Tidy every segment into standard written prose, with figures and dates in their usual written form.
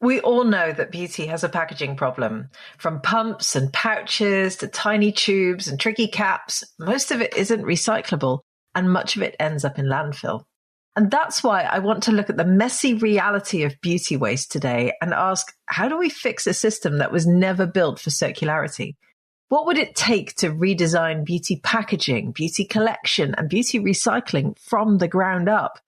We all know that beauty has a packaging problem. From pumps and pouches to tiny tubes and tricky caps, most of it isn't recyclable and much of it ends up in landfill. And that's why I want to look at the messy reality of beauty waste today and ask, how do we fix a system that was never built for circularity? What would it take to redesign beauty packaging, beauty collection, and beauty recycling from the ground up?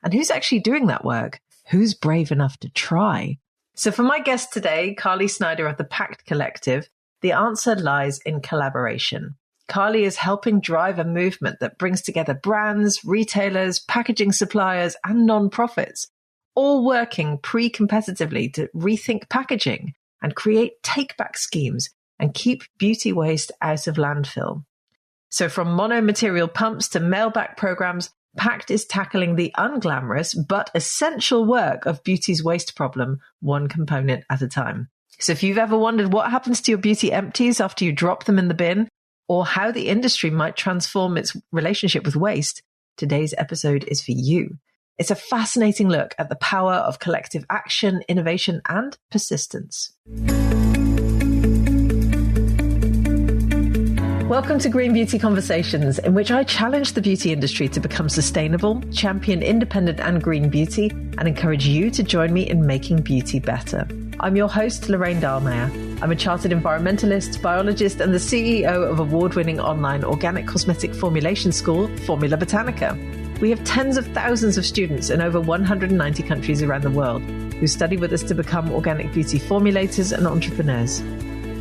And who's actually doing that work? Who's brave enough to try? So for my guest today, Carly Snider of the Pact Collective, the answer lies in collaboration. Carly is helping drive a movement that brings together brands, retailers, packaging suppliers, and nonprofits, all working pre-competitively to rethink packaging and create take-back schemes and keep beauty waste out of landfill. So from mono-material pumps to mail-back programs, Pact is tackling the unglamorous but essential work of beauty's waste problem, one component at a time. So if you've ever wondered what happens to your beauty empties after you drop them in the bin, or how the industry might transform its relationship with waste, today's episode is for you. It's a fascinating look at the power of collective action, innovation, and persistence. Welcome to Green Beauty Conversations, in which I challenge the beauty industry to become sustainable, champion independent and green beauty, and encourage you to join me in making beauty better. I'm your host, Lorraine Dallmeier. I'm a chartered environmentalist, biologist, and the CEO of award-winning online organic cosmetic formulation school, Formula Botanica. We have tens of thousands of students in over 190 countries around the world who study with us to become organic beauty formulators and entrepreneurs.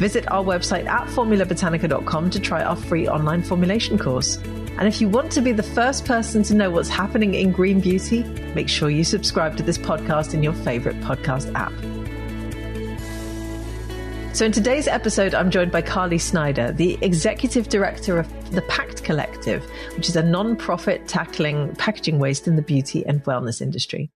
Visit our website at formulabotanica.com to try our free online formulation course. And if you want to be the first person to know what's happening in green beauty, make sure you subscribe to this podcast in your favorite podcast app. So in today's episode, I'm joined by Carly Snider, the Executive Director of the Pact Collective, which is a non-profit tackling packaging waste in the beauty and wellness industry.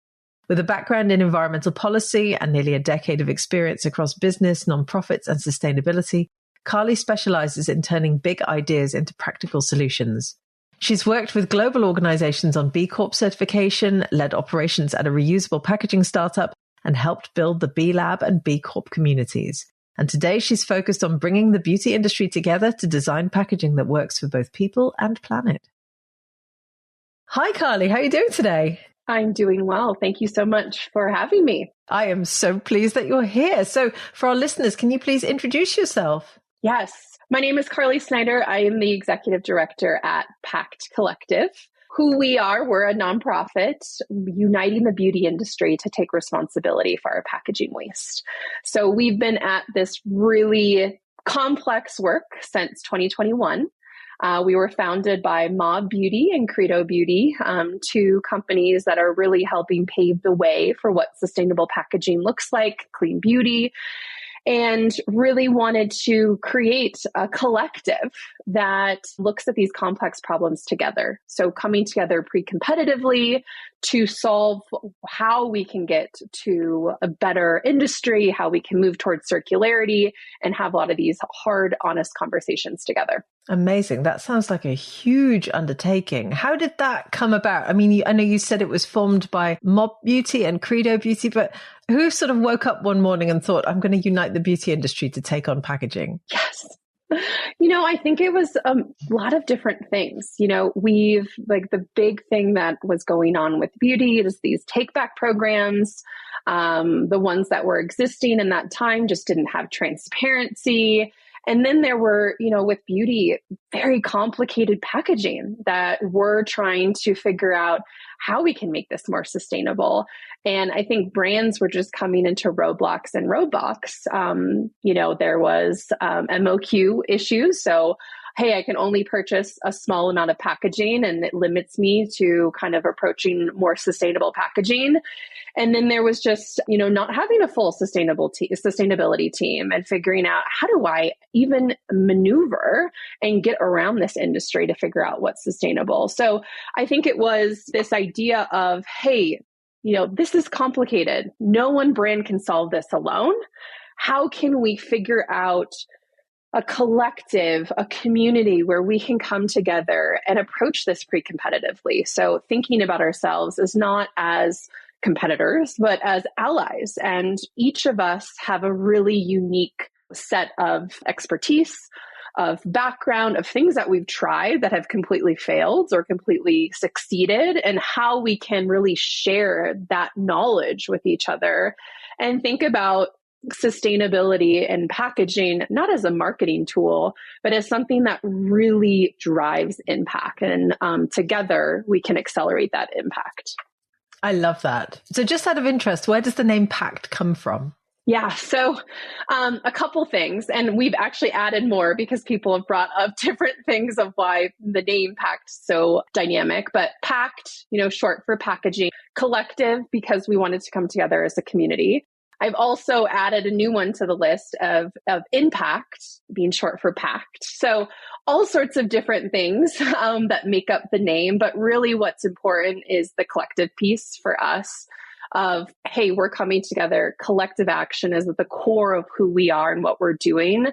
With a background in environmental policy and nearly a decade of experience across business, nonprofits, and sustainability, Carly specializes in turning big ideas into practical solutions. She's worked with global organizations on B Corp certification, led operations at a reusable packaging startup, and helped build the B Lab and B Corp communities. And today she's focused on bringing the beauty industry together to design packaging that works for both people and planet. Hi, Carly. How are you doing today? I'm doing well. Thank you so much for having me. I am so pleased that you're here. So for our listeners, can you please introduce yourself? Yes. My name is Carly Snider. I am the Executive Director at Pact Collective. Who we are, we're a nonprofit uniting the beauty industry to take responsibility for our packaging waste. So we've been at this really complex work since 2021. We were founded by Mob Beauty and Credo Beauty, two companies that are really helping pave the way for what sustainable packaging looks like, clean beauty, and really wanted to create a collective that looks at these complex problems together. So coming together pre-competitively to solve how we can get to a better industry, how we can move towards circularity, and have a lot of these hard, honest conversations together. Amazing. That sounds like a huge undertaking. How did that come about? I mean, I know you said it was formed by Mob Beauty and Credo Beauty, but who sort of woke up one morning and thought, I'm going to unite the beauty industry to take on packaging? Yes. I think it was a lot of different things. The big thing that was going on with beauty is these take back programs. The ones that were existing in that time just didn't have transparency. And then there were, with beauty, very complicated packaging that we're trying to figure out how we can make this more sustainable. And I think brands were just coming into roadblocks and roadblocks. There was MOQ issues. So, hey, I can only purchase a small amount of packaging and it limits me to kind of approaching more sustainable packaging. And then there was just, not having a full sustainability team and figuring out how do I even maneuver and get around this industry to figure out what's sustainable. So I think it was this idea of, hey, this is complicated. No one brand can solve this alone. How can we figure out a collective, a community where we can come together and approach this pre-competitively? So thinking about ourselves as not as competitors, but as allies. And each of us have a really unique set of expertise, of background, of things that we've tried that have completely failed or completely succeeded, and how we can really share that knowledge with each other and think about sustainability and packaging, not as a marketing tool, but as something that really drives impact. And together we can accelerate that impact. I love that. So just out of interest, where does the name Pact come from? Yeah, so a couple things, and we've actually added more because people have brought up different things of why the name Pact is so dynamic. But Pact, short for packaging, collective, because we wanted to come together as a community. I've also added a new one to the list of impact, being short for Pact. So all sorts of different things that make up the name, but really what's important is the collective piece for us of, hey, we're coming together. Collective action is at the core of who we are and what we're doing.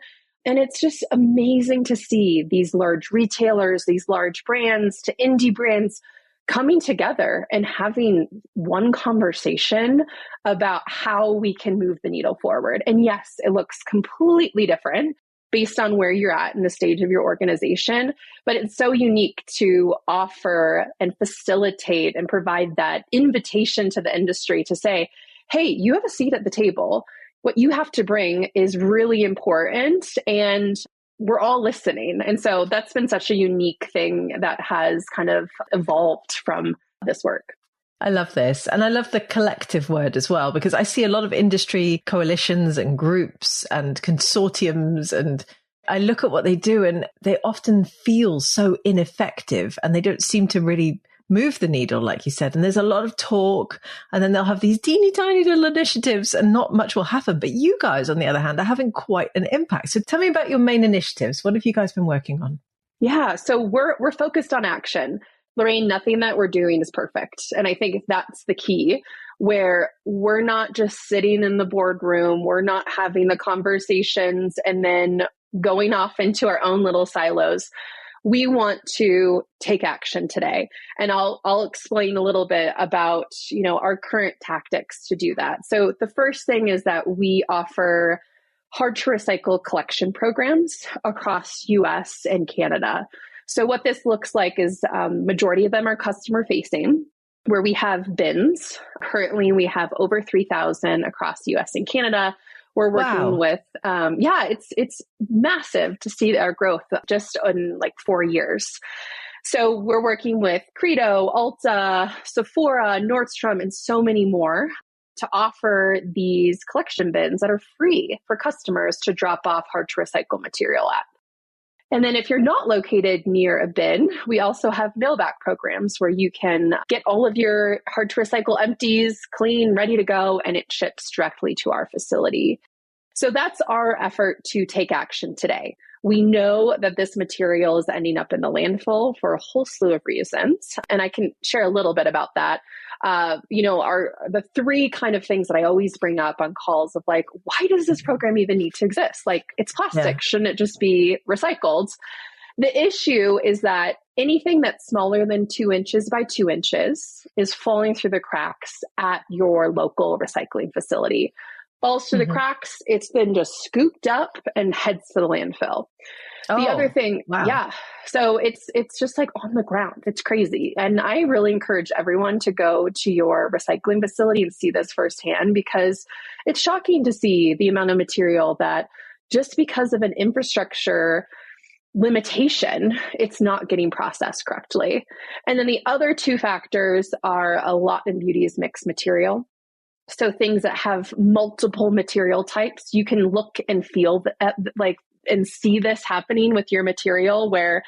And it's just amazing to see these large retailers, these large brands to indie brands coming together and having one conversation about how we can move the needle forward. And yes, it looks completely different based on where you're at in the stage of your organization, but it's so unique to offer and facilitate and provide that invitation to the industry to say, hey, you have a seat at the table. What you have to bring is really important, and we're all listening. And so that's been such a unique thing that has kind of evolved from this work. I love this. And I love the collective word as well, because I see a lot of industry coalitions and groups and consortiums, and I look at what they do and they often feel so ineffective and they don't seem to really move the needle, like you said. And there's a lot of talk, and then they'll have these teeny tiny little initiatives and not much will happen. But you guys, on the other hand, are having quite an impact. So tell me about your main initiatives. What have you guys been working on? Yeah, so we're focused on action. Lorraine, nothing that we're doing is perfect. And I think that's the key, where we're not just sitting in the boardroom, we're not having the conversations and then going off into our own little silos. We want to take action today. And I'll explain a little bit about, our current tactics to do that. So the first thing is that we offer hard to recycle collection programs across US and Canada. So what this looks like is majority of them are customer facing, where we have bins. Currently, we have over 3,000 across US and Canada. We're working with, it's massive to see our growth just in like 4 years. So we're working with Credo, Ulta, Sephora, Nordstrom, and so many more to offer these collection bins that are free for customers to drop off hard to recycle material at. And then if you're not located near a bin, we also have mail-back programs where you can get all of your hard to recycle empties clean, ready to go, and it ships directly to our facility. So that's our effort to take action today. We know that this material is ending up in the landfill for a whole slew of reasons, and I can share a little bit about that. The three kind of things that I always bring up on calls of like, why does this program even need to exist? Like, it's plastic. Yeah. Shouldn't it just be recycled? The issue is that anything that's smaller than 2 inches by 2 inches is falling through the cracks at your local recycling facility. Falls through the cracks, it's then just scooped up and heads to the landfill. The other thing, so it's just like on the ground. It's crazy. And I really encourage everyone to go to your recycling facility and see this firsthand, because it's shocking to see the amount of material that just because of an infrastructure limitation, it's not getting processed correctly. And then the other two factors are a lot in beauty is mixed material. So things that have multiple material types, you can look and feel and see this happening with your material, where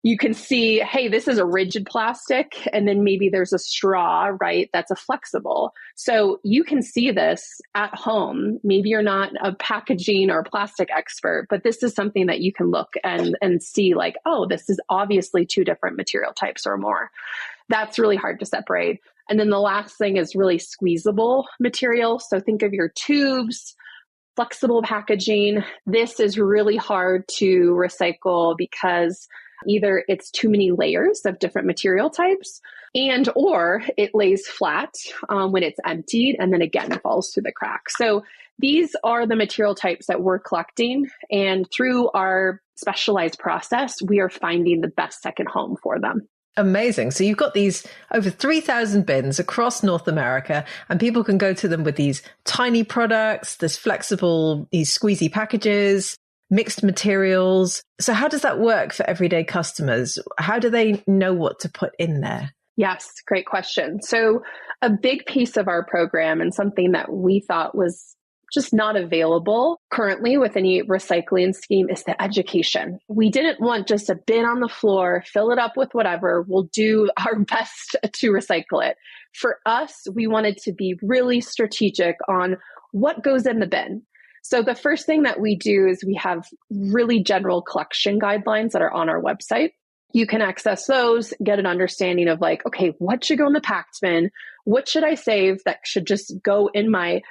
you can see, hey, this is a rigid plastic, and then maybe there's a straw, right? That's a flexible. So you can see this at home. Maybe you're not a packaging or plastic expert, but this is something that you can look and see like, oh, this is obviously two different material types or more. That's really hard to separate. And then the last thing is really squeezable material. So think of your tubes, flexible packaging. This is really hard to recycle because Either it's too many layers of different material types, and or it lays flat when it's emptied and then again falls through the cracks. So these are the material types that we're collecting, and through our specialized process, we are finding the best second home for them. Amazing. So you've got these over 3,000 bins across North America, and people can go to them with these tiny products, this flexible, these squeezy packages, mixed materials. So how does that work for everyday customers? How do they know what to put in there? Yes, great question. So a big piece of our program, and something that we thought was just not available currently with any recycling scheme, is the education. We didn't want just a bin on the floor, fill it up with whatever, we'll do our best to recycle it. For us, we wanted to be really strategic on what goes in the bin. So the first thing that we do is we have really general collection guidelines that are on our website. You can access those, get an understanding of like, okay, what should go in the packed bin? What should I save that should just go in my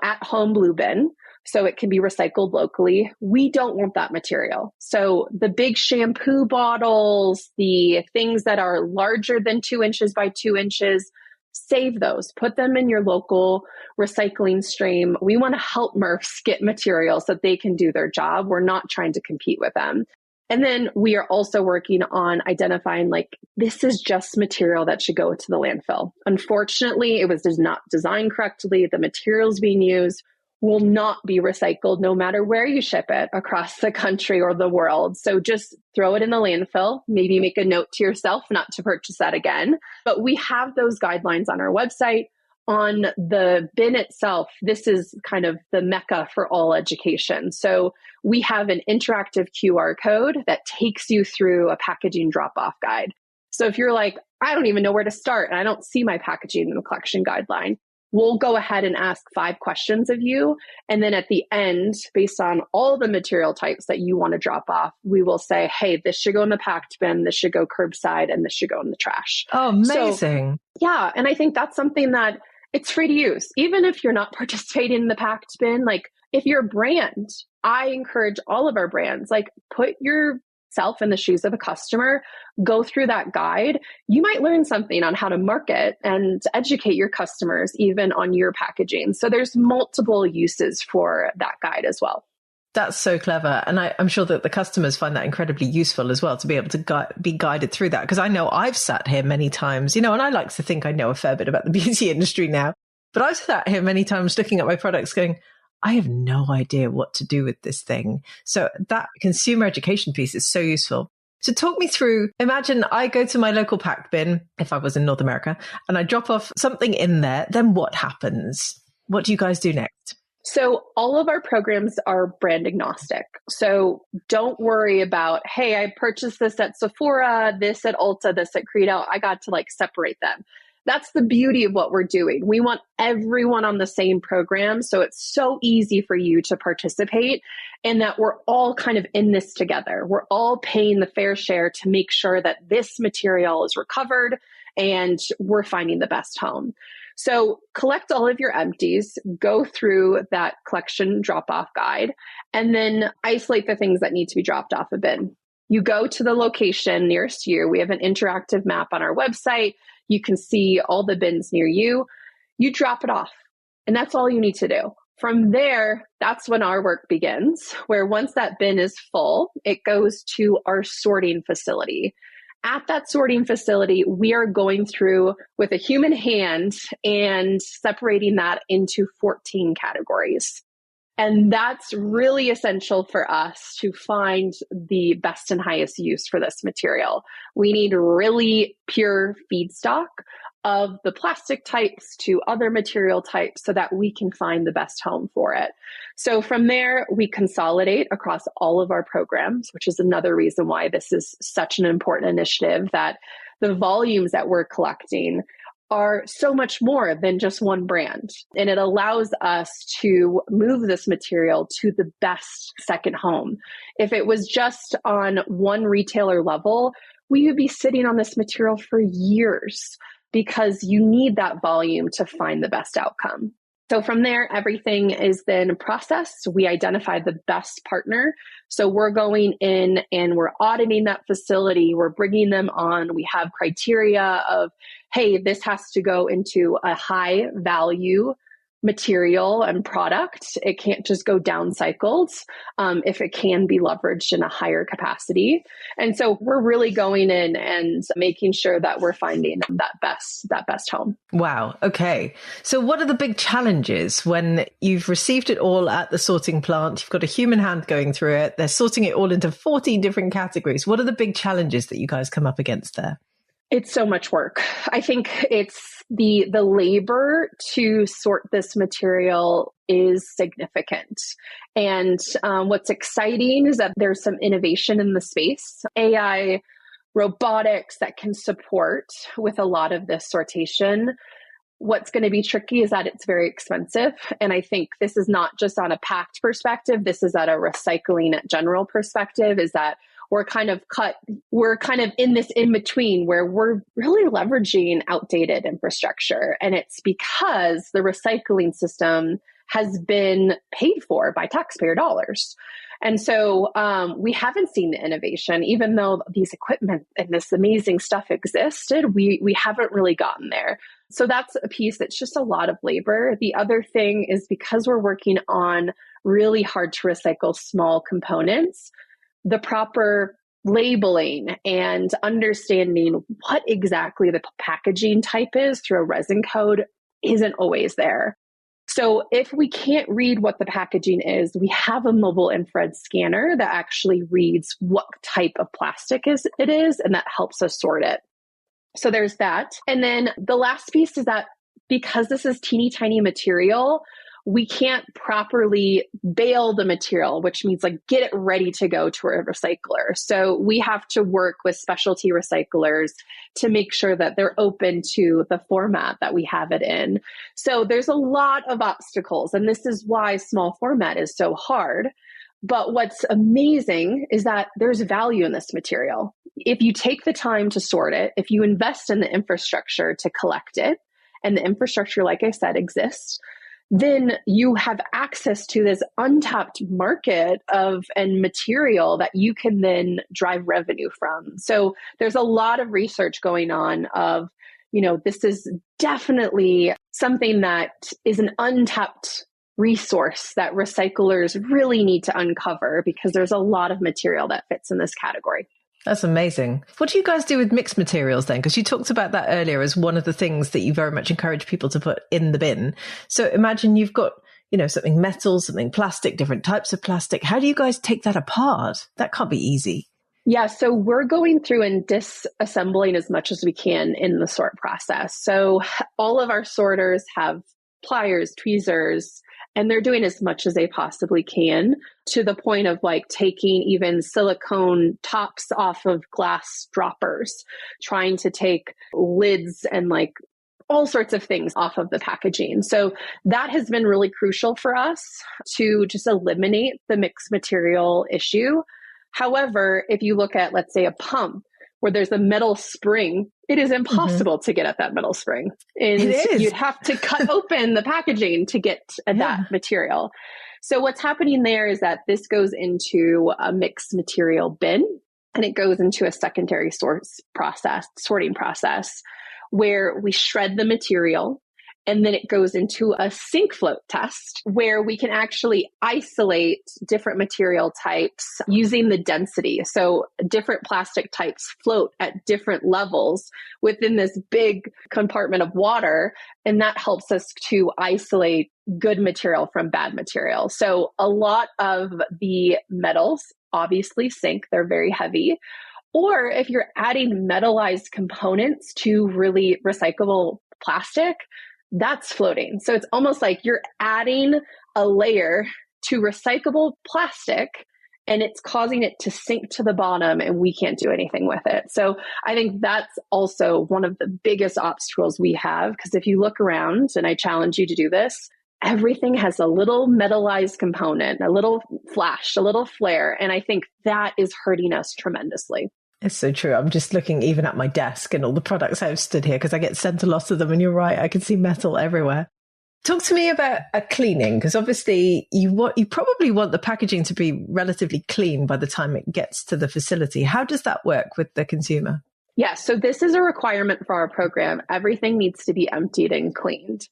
at home blue bin so it can be recycled locally? We don't want that material. So the big shampoo bottles, the things that are larger than 2 inches by 2 inches, save those, put them in your local recycling stream. We want to help MRFs get materials so that they can do their job. We're not trying to compete with them. And then we are also working on identifying this is just material that should go to the landfill. Unfortunately, it was just not designed correctly. The materials being used will not be recycled no matter where you ship it across the country or the world. So just throw it in the landfill, maybe make a note to yourself not to purchase that again. But we have those guidelines on our website. On the bin itself, this is kind of the mecca for all education. So we have an interactive QR code that takes you through a packaging drop-off guide. So if you're like, I don't even know where to start and I don't see my packaging in the collection guideline, we'll go ahead and ask 5 questions of you. And then at the end, based on all the material types that you want to drop off, we will say, hey, this should go in the packed bin, this should go curbside, and this should go in the trash. Oh, amazing. So, yeah. And I think that's something that it's free to use. Even if you're not participating in the packed bin, if you're a brand, I encourage all of our brands, put yourself in the shoes of a customer, go through that guide. You might learn something on how to market and educate your customers even on your packaging. So there's multiple uses for that guide as well. That's so clever. And I'm sure that the customers find that incredibly useful as well, to be able to be guided through that. Because I know I've sat here many times, and I like to think I know a fair bit about the beauty industry now, but I've sat here many times looking at my products going, I have no idea what to do with this thing. So that consumer education piece is so useful. So talk me through, imagine I go to my local packed bin, if I was in North America, and I drop off something in there, then what happens? What do you guys do next? So all of our programs are brand agnostic. So don't worry about, hey, I purchased this at Sephora, this at Ulta, this at Credo. I got to separate them. That's the beauty of what we're doing. We want everyone on the same program. So it's so easy for you to participate, and that we're all kind of in this together. We're all paying the fair share to make sure that this material is recovered and we're finding the best home. So collect all of your empties, go through that collection drop-off guide, and then isolate the things that need to be dropped off a bin. You go to the location nearest you. We have an interactive map on our website. You can see all the bins near you. You drop it off, and that's all you need to do. From there, that's when our work begins, where once that bin is full, it goes to our sorting facility. At that sorting facility, we are going through with a human hand and separating that into 14 categories. And that's really essential for us to find the best and highest use for this material. We need really pure feedstock of the plastic types to other material types so that we can find the best home for it. So from there, we consolidate across all of our programs, which is another reason why this is such an important initiative, that the volumes that we're collecting are so much more than just one brand. And it allows us to move this material to the best second home. If it was just on one retailer level, we would be sitting on this material for years, because you need that volume to find the best outcome. So from there, everything is then processed. We identify the best partner. So we're going in and we're auditing that facility. We're bringing them on. We have criteria of, hey, this has to go into a high value material and product. It can't just go downcycled if it can be leveraged in a higher capacity. And so we're really going in and making sure that we're finding that best home. Wow. Okay. So what are the big challenges when you've received it all at the sorting plant? You've got a human hand going through it. They're sorting it all into 14 different categories. What are the big challenges that you guys come up against there? It's so much work. I think it's the labor to sort this material is significant. And what's exciting is that there's some innovation in the space, AI, robotics that can support with a lot of this sortation. What's going to be tricky is that it's very expensive. And I think this is not just on a pact perspective. This is at a recycling at general perspective, is that we're kind of in this in between where we're really leveraging outdated infrastructure. And it's because the recycling system has been paid for by taxpayer dollars. And so we haven't seen the innovation, even though these equipment and this amazing stuff existed, we haven't really gotten there. So that's a piece that's just a lot of labor. The other thing is because we're working on really hard to recycle small components, the proper labeling and understanding what exactly the packaging type is through a resin code isn't always there. So if we can't read what the packaging is, we have a mobile infrared scanner that actually reads what type of plastic it is, and that helps us sort it. So there's that. And then the last piece is that because this is teeny tiny material, we can't properly bale the material, which means like get it ready to go to a recycler. So we have to work with specialty recyclers to make sure that they're open to the format that we have it in. So there's a lot of obstacles, and this is why small format is so hard. But what's amazing is that there's value in this material. If you take the time to sort it, if you invest in the infrastructure to collect it, and the infrastructure, like I said, exists, then you have access to this untapped market and material that you can then drive revenue from. So there's a lot of research going on of, this is definitely something that is an untapped resource that recyclers really need to uncover because there's a lot of material that fits in this category. That's amazing. What do you guys do with mixed materials then? Because you talked about that earlier as one of the things that you very much encourage people to put in the bin. So imagine you've got, something metal, something plastic, different types of plastic. How do you guys take that apart? That can't be easy. Yeah, so we're going through and disassembling as much as we can in the sort process. So all of our sorters have pliers, tweezers, and they're doing as much as they possibly can to the point of like taking even silicone tops off of glass droppers, trying to take lids and like all sorts of things off of the packaging. So that has been really crucial for us to just eliminate the mixed material issue. However, if you look at, let's say, a pump where there's a metal spring, it is impossible to get at that metal spring. And you'd have to cut open the packaging to get at that material. So what's happening there is that this goes into a mixed material bin, and it goes into a secondary sorting process, where we shred the material. And then it goes into a sink float test where we can actually isolate different material types using the density. So different plastic types float at different levels within this big compartment of water. And that helps us to isolate good material from bad material. So a lot of the metals obviously sink. They're very heavy. Or if you're adding metallized components to really recyclable plastic, that's floating. So it's almost like you're adding a layer to recyclable plastic and it's causing it to sink to the bottom and we can't do anything with it. So I think that's also one of the biggest obstacles we have, because if you look around, and I challenge you to do this, everything has a little metallized component, a little flash, a little flare. And I think that is hurting us tremendously. It's so true. I'm just looking even at my desk and all the products I've stood here because I get sent a lot of them. And you're right, I can see metal everywhere. Talk to me about a cleaning, because obviously you probably want the packaging to be relatively clean by the time it gets to the facility. How does that work with the consumer? Yeah, so this is a requirement for our program. Everything needs to be emptied and cleaned.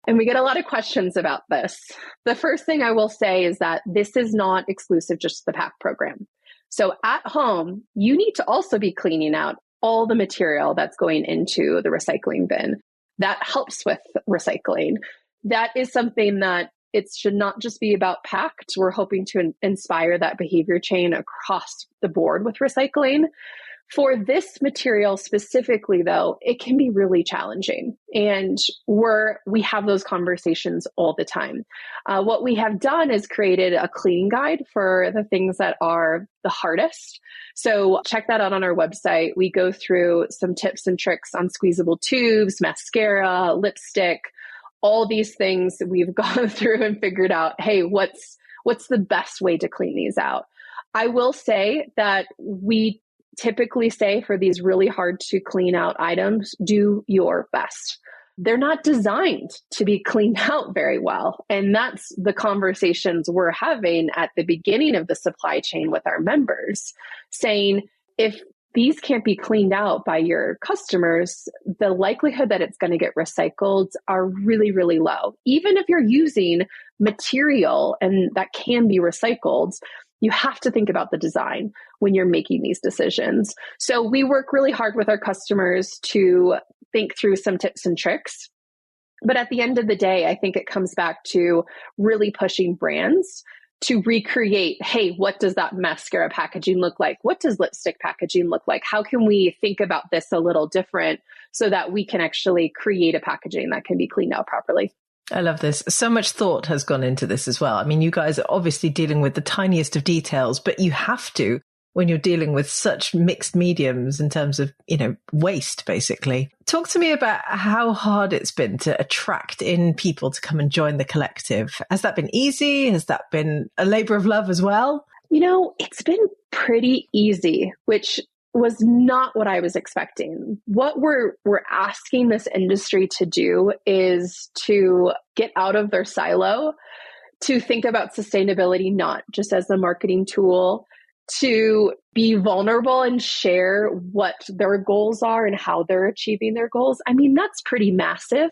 And we get a lot of questions about this. The first thing I will say is that this is not exclusive just to the PACT program. So at home, you need to also be cleaning out all the material that's going into the recycling bin. That helps with recycling. That is something that it should not just be about PACT. We're hoping to inspire that behavior chain across the board with recycling. For this material specifically, though, it can be really challenging. And we have those conversations all the time. What we have done is created a cleaning guide for the things that are the hardest. So check that out on our website. We go through some tips and tricks on squeezable tubes, mascara, lipstick, all these things we've gone through and figured out, hey, what's the best way to clean these out? I will say that we typically say for these really hard to clean out items, do your best. They're not designed to be cleaned out very well. And that's the conversations we're having at the beginning of the supply chain with our members, saying, if these can't be cleaned out by your customers, the likelihood that it's going to get recycled are really, really low. Even if you're using material and that can be recycled, you have to think about the design when you're making these decisions. So we work really hard with our customers to think through some tips and tricks. But at the end of the day, I think it comes back to really pushing brands to recreate, hey, what does that mascara packaging look like? What does lipstick packaging look like? How can we think about this a little different so that we can actually create a packaging that can be cleaned out properly? I love this. So much thought has gone into this as well. I mean, you guys are obviously dealing with the tiniest of details, but you have to when you're dealing with such mixed mediums in terms of, waste, basically. Talk to me about how hard it's been to attract in people to come and join the collective. Has that been easy? Has that been a labor of love as well? It's been pretty easy, which was not what I was expecting. What we're asking this industry to do is to get out of their silo, to think about sustainability not just as a marketing tool, to be vulnerable and share what their goals are and how they're achieving their goals. I mean, that's pretty massive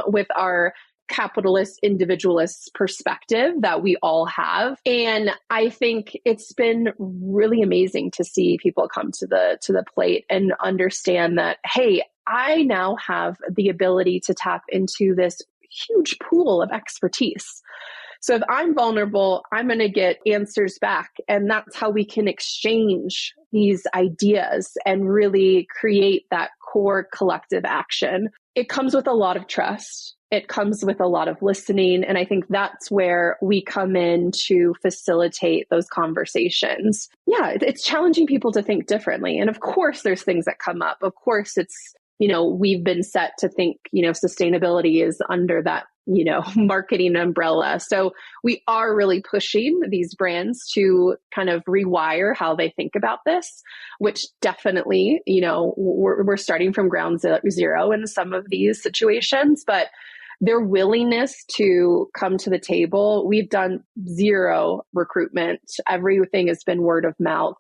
with our capitalist, individualist perspective that we all have. And I think it's been really amazing to see people come to the plate and understand that, hey, I now have the ability to tap into this huge pool of expertise. So if I'm vulnerable, I'm going to get answers back. And that's how we can exchange these ideas and really create that core collective action. It comes with a lot of trust. It comes with a lot of listening. And I think that's where we come in to facilitate those conversations. Yeah, it's challenging people to think differently. And of course, there's things that come up. Of course, it's, we've been set to think, sustainability is under that, marketing umbrella. So we are really pushing these brands to kind of rewire how they think about this, which definitely, we're starting from ground zero in some of these situations, but their willingness to come to the table, we've done zero recruitment. Everything has been word of mouth.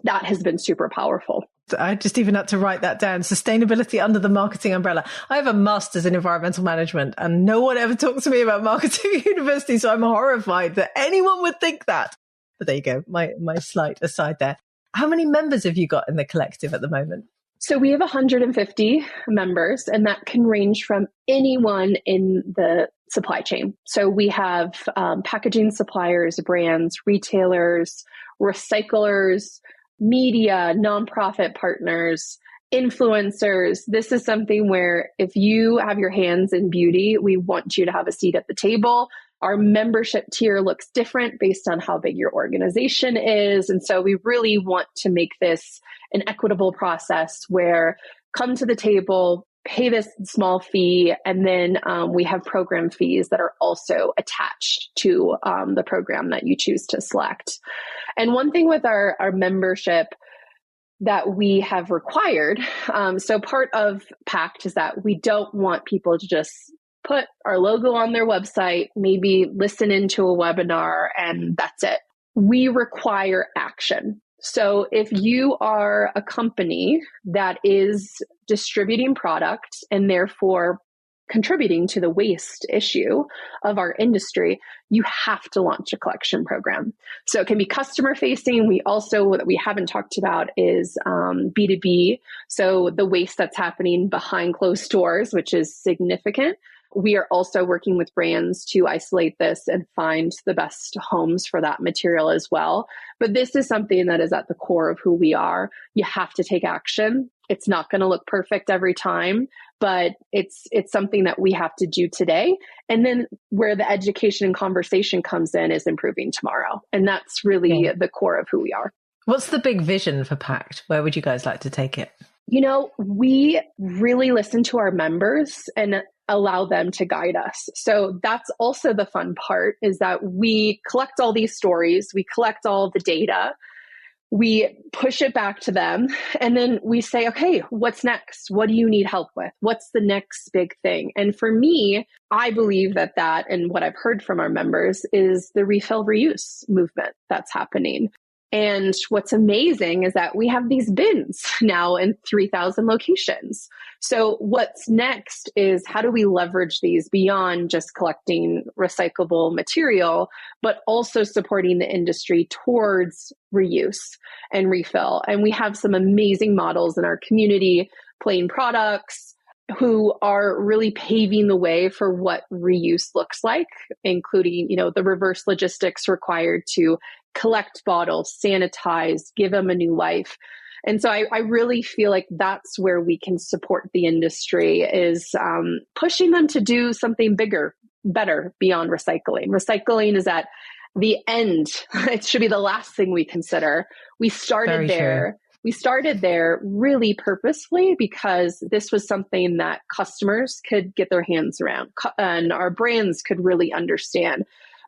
That has been super powerful. I just even had to write that down. Sustainability under the marketing umbrella. I have a master's in environmental management and no one ever talks to me about marketing at university. So I'm horrified that anyone would think that. But there you go. My slight aside there. How many members have you got in the collective at the moment? So we have 150 members, and that can range from anyone in the supply chain. So we have packaging suppliers, brands, retailers, recyclers, media, nonprofit partners, influencers. This is something where if you have your hands in beauty, we want you to have a seat at the table. Our membership tier looks different based on how big your organization is. And so we really want to make this an equitable process where come to the table, pay this small fee, and then we have program fees that are also attached to the program that you choose to select. And one thing with our membership that we have required, so part of PACT is that we don't want people to just put our logo on their website, maybe listen into a webinar, and that's it. We require action. So if you are a company that is distributing product and therefore contributing to the waste issue of our industry, you have to launch a collection program. So it can be customer facing. We also, what we haven't talked about is B2B. So the waste that's happening behind closed doors, which is significant. We are also working with brands to isolate this and find the best homes for that material as well. But this is something that is at the core of who we are. You have to take action. It's not going to look perfect every time, but it's something that we have to do today. And then where the education and conversation comes in is improving tomorrow. And that's really the core of who we are. What's the big vision for Pact? Where would you guys like to take it? You know, we really listen to our members and allow them to guide us. So that's also the fun part, is that we collect all these stories, we collect all the data, we push it back to them, and then we say, okay, what's next? What do you need help with? What's the next big thing? And for me, I believe that and what I've heard from our members is the refill reuse movement that's happening. And what's amazing is that we have these bins now in 3,000 locations. So what's next is, how do we leverage these beyond just collecting recyclable material, but also supporting the industry towards reuse and refill? And we have some amazing models in our community, Plain Products, who are really paving the way for what reuse looks like, including, the reverse logistics required to collect bottles, sanitize, give them a new life. And so I really feel like that's where we can support the industry, is pushing them to do something bigger, better beyond recycling. Recycling is at the end. It should be the last thing we consider. We started there. We started there really purposefully because this was something that customers could get their hands around and our brands could really understand.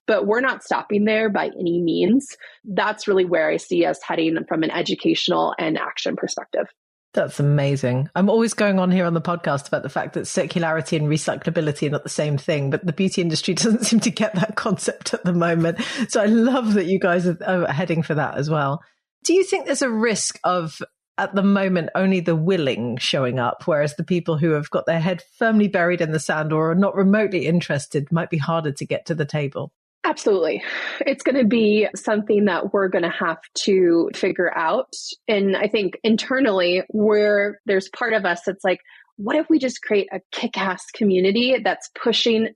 But we're not stopping there by any means. That's really where I see us heading from an educational and action perspective. That's amazing. I'm always going on here on the podcast about the fact that circularity and recyclability are not the same thing, but the beauty industry doesn't seem to get that concept at the moment. So I love that you guys are heading for that as well. Do you think there's a risk of, at the moment, only the willing showing up, whereas the people who have got their head firmly buried in the sand or are not remotely interested might be harder to get to the table? Absolutely. It's going to be something that we're going to have to figure out. And I think internally, where there's part of us that's like, what if we just create a kick-ass community that's pushing?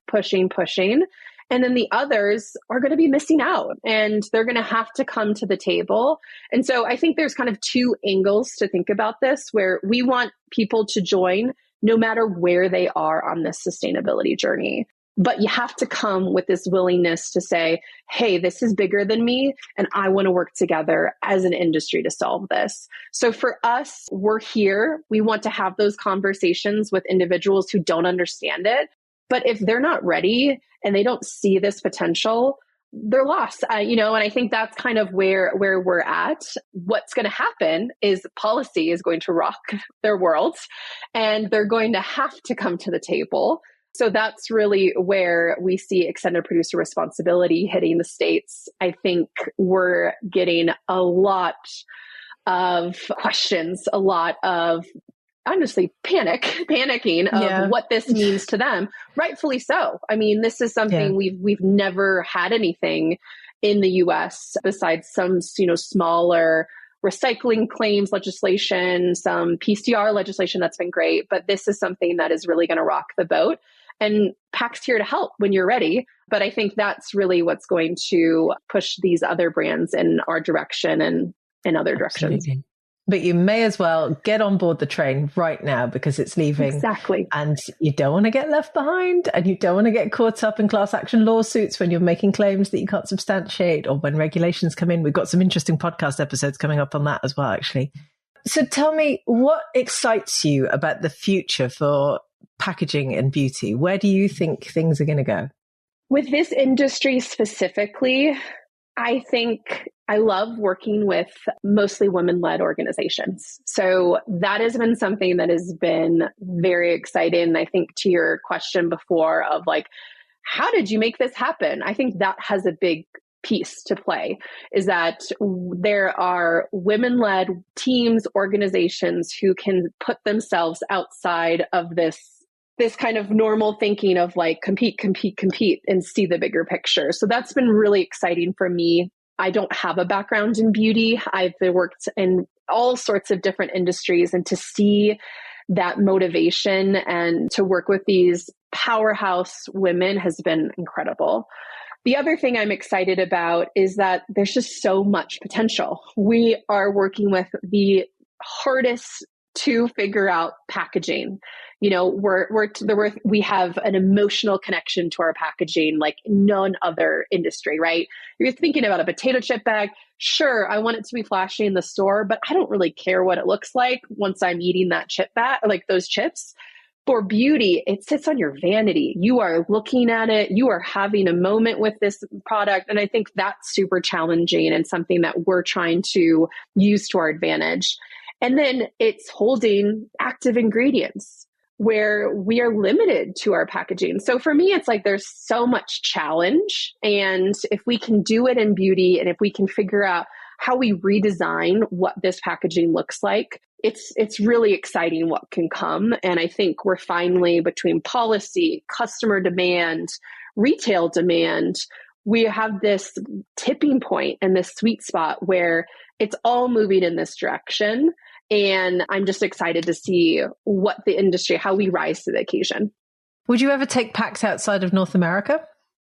And then the others are going to be missing out and they're going to have to come to the table. And so I think there's kind of two angles to think about this, where we want people to join no matter where they are on this sustainability journey. But you have to come with this willingness to say, hey, this is bigger than me, and I want to work together as an industry to solve this. So for us, we're here. We want to have those conversations with individuals who don't understand it. But if they're not ready and they don't see this potential, they're lost. And I think that's kind of where we're at. What's going to happen is policy is going to rock their worlds, and they're going to have to come to the table. So that's really where we see extended producer responsibility hitting the states. I think we're getting a lot of questions, a lot of, honestly, panicking of what this means to them. Rightfully so. I mean, this is something we've never had anything in the US besides some, smaller recycling claims legislation, some PCR legislation that's been great, but this is something that is really going to rock the boat. And Pact's here to help when you're ready. But I think that's really what's going to push these other brands in our direction and in other directions. But you may as well get on board the train right now because it's leaving. Exactly. And you don't want to get left behind, and you don't want to get caught up in class action lawsuits when you're making claims that you can't substantiate or when regulations come in. We've got some interesting podcast episodes coming up on that as well, actually. So tell me, what excites you about the future for packaging and beauty? Where do you think things are going to go? With this industry specifically, I think I love working with mostly women-led organizations. So that has been something that has been very exciting. I think to your question before of like, how did you make this happen? I think that has a big piece to play, is that there are women-led teams, organizations who can put themselves outside of this kind of normal thinking of like compete, and see the bigger picture. So that's been really exciting for me. I don't have a background in beauty. I've worked in all sorts of different industries, and to see that motivation and to work with these powerhouse women has been incredible. The other thing I'm excited about is that there's just so much potential. We are working with the hardest to figure out packaging. You know, we have an emotional connection to our packaging like none other industry, right? You're thinking about a potato chip bag. Sure, I want it to be flashy in the store, but I don't really care what it looks like once I'm eating that chip bag, like those chips. For beauty, it sits on your vanity. You are looking at it. You are having a moment with this product. And I think that's super challenging and something that we're trying to use to our advantage. And then it's holding active ingredients where we are limited to our packaging. So for me, it's like there's so much challenge. And if we can do it in beauty, and if we can figure out how we redesign what this packaging looks like, it's really exciting what can come. And I think we're finally, between policy, customer demand, retail demand, we have this tipping point and this sweet spot where it's all moving in this direction. And I'm just excited to see what the industry, how we rise to the occasion. Would you ever take Pact outside of North America?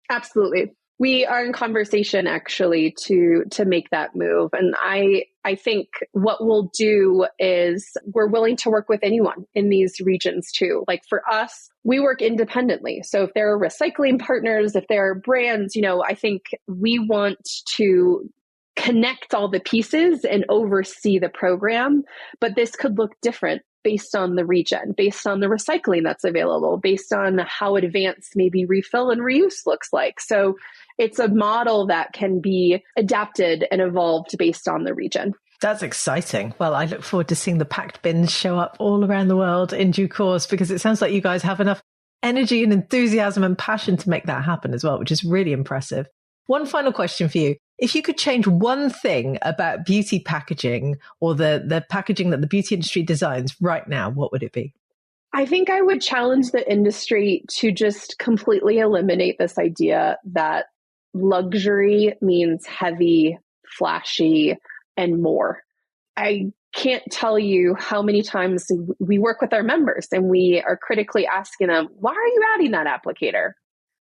Absolutely. We are in conversation actually to make that move. And I think what we'll do is we're willing to work with anyone in these regions too. Like for us, we work independently. So if there are recycling partners, if there are brands, you know, I think we want to connect all the pieces and oversee the program. But this could look different based on the region, based on the recycling that's available, based on how advanced maybe refill and reuse looks like. So it's a model that can be adapted and evolved based on the region. That's exciting. Well, I look forward to seeing the Pact bins show up all around the world in due course, because it sounds like you guys have enough energy and enthusiasm and passion to make that happen as well, which is really impressive. One final question for you. If you could change one thing about beauty packaging, or the packaging that the beauty industry designs right now, what would it be? I think I would challenge the industry to just completely eliminate this idea that luxury means heavy, flashy, and more. I can't tell you how many times we work with our members and we are critically asking them, why are you adding that applicator?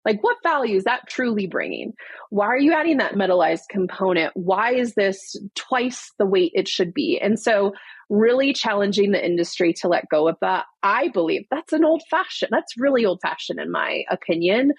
Like, what value is that truly bringing? Why are you adding that metallized component? Why is this twice the weight it should be? And so really challenging the industry to let go of that. I believe that's that's really old fashioned in my opinion.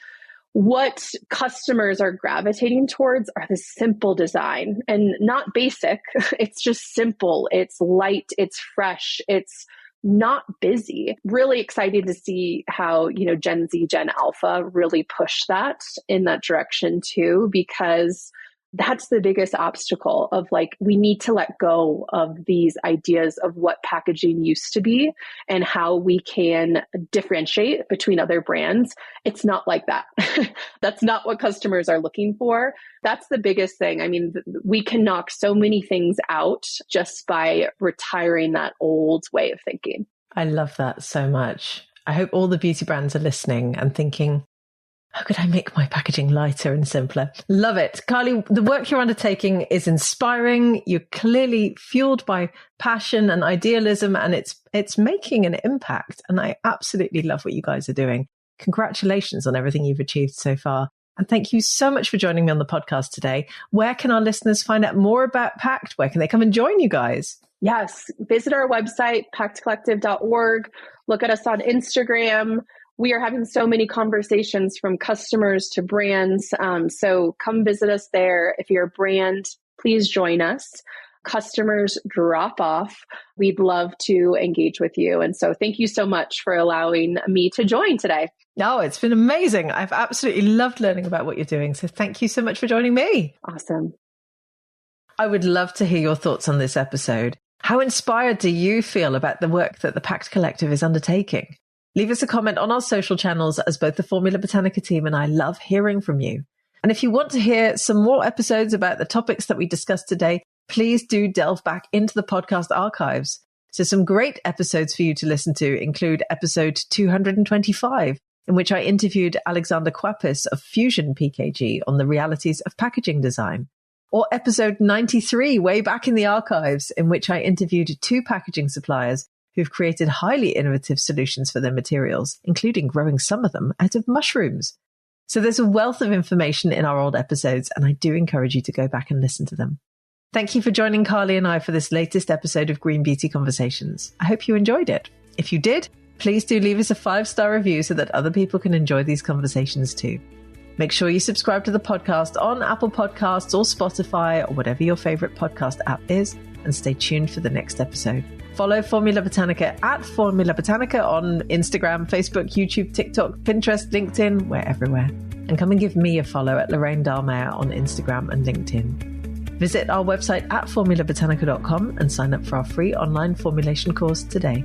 What customers are gravitating towards are the simple design, and not basic. It's just simple. It's light. It's fresh. It's not busy. Really excited to see how, Gen Z, Gen Alpha really push that in that direction too, because that's the biggest obstacle of we need to let go of these ideas of what packaging used to be and how we can differentiate between other brands. It's not like that. That's not what customers are looking for. That's the biggest thing. I mean, we can knock so many things out just by retiring that old way of thinking. I love that so much. I hope all the beauty brands are listening and thinking, how could I make my packaging lighter and simpler? Love it. Carly, the work you're undertaking is inspiring. You're clearly fueled by passion and idealism, and it's making an impact. And I absolutely love what you guys are doing. Congratulations on everything you've achieved so far. And thank you so much for joining me on the podcast today. Where can our listeners find out more about Pact? Where can they come and join you guys? Yes, visit our website, pactcollective.org. Look at us on Instagram. We are having so many conversations from customers to brands. So come visit us there. If you're a brand, please join us. Customers, drop off. We'd love to engage with you. And so thank you so much for allowing me to join today. No, it's been amazing. I've absolutely loved learning about what you're doing. So thank you so much for joining me. Awesome. I would love to hear your thoughts on this episode. How inspired do you feel about the work that the Pact Collective is undertaking? Leave us a comment on our social channels, as both the Formula Botanica team and I love hearing from you. And if you want to hear some more episodes about the topics that we discussed today, please do delve back into the podcast archives. So some great episodes for you to listen to include episode 225, in which I interviewed Alexander Quapis of Fusion PKG on the realities of packaging design. Or episode 93, way back in the archives, in which I interviewed 2 packaging suppliers who've created highly innovative solutions for their materials, including growing some of them out of mushrooms. So there's a wealth of information in our old episodes, and I do encourage you to go back and listen to them. Thank you for joining Carly and I for this latest episode of Green Beauty Conversations. I hope you enjoyed it. If you did, please do leave us a 5-star review so that other people can enjoy these conversations too. Make sure you subscribe to the podcast on Apple Podcasts or Spotify or whatever your favorite podcast app is, and stay tuned for the next episode. Follow Formula Botanica at Formula Botanica on Instagram, Facebook, YouTube, TikTok, Pinterest, LinkedIn. We're everywhere. And come and give me a follow at Lorraine Dallmeier on Instagram and LinkedIn. Visit our website at formulabotanica.com and sign up for our free online formulation course today.